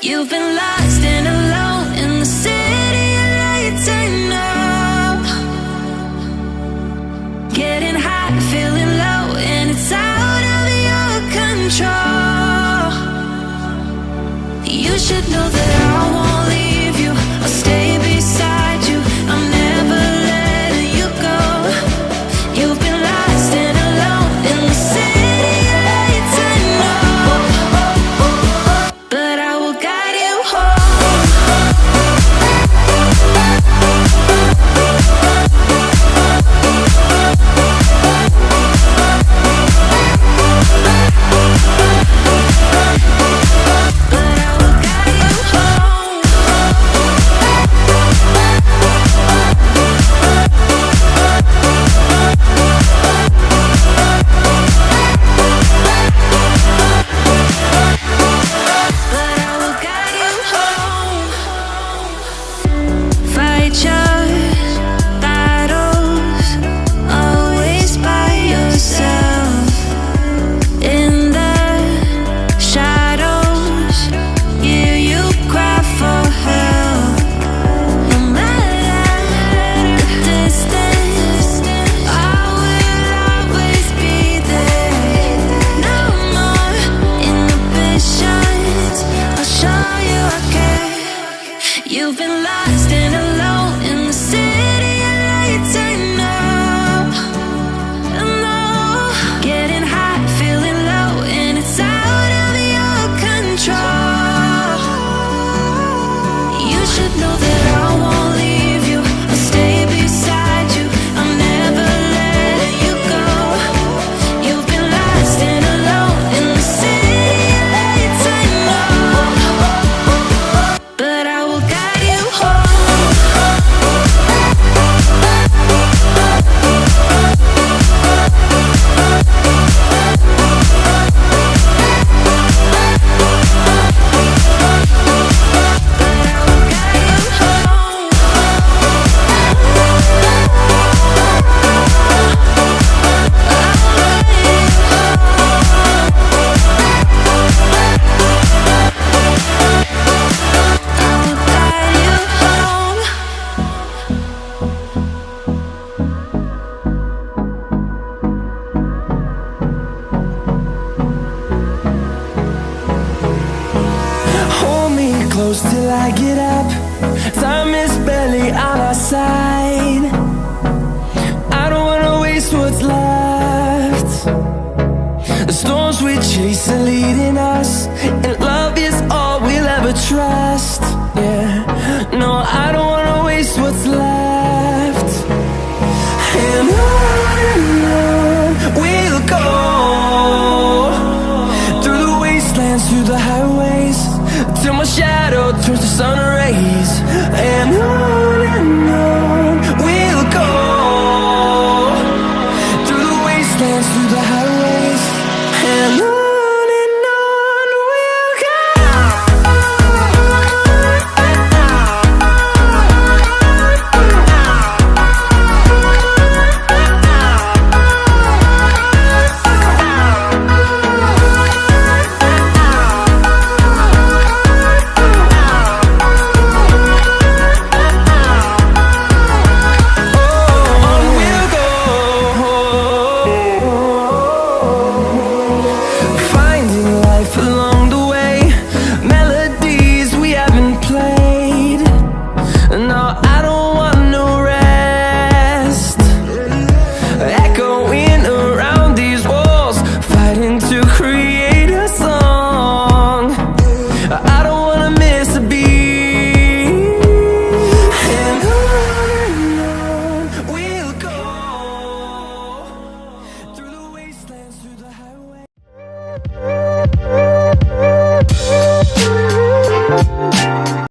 You've been lost and alone in the city of lights. I know. Getting high, feeling low, and it's out of your control. You should know that I won't leave you. I'll stay beside you. I'm never letting you go. You've been lost and alone in the city of lights. I know, but I will guide you home. You've been lost and alone in the city of lights. I know, I know. Getting high, feeling low, and it's out of your control. You should know that I won't leave you. I'll stay beside you. I'm never letting you go. You've been lost and alone in the city of lights. I know, but I will guide you home. Hold me close till I get up. Time is barely on our side. I don't wanna waste what's left. The storms we chase are leading us, and love is all we'll ever trust. Yeah, no, I don't wanna waste what's left. And on we'll go, through the wastelands, through the highways, till my shadow turns to sun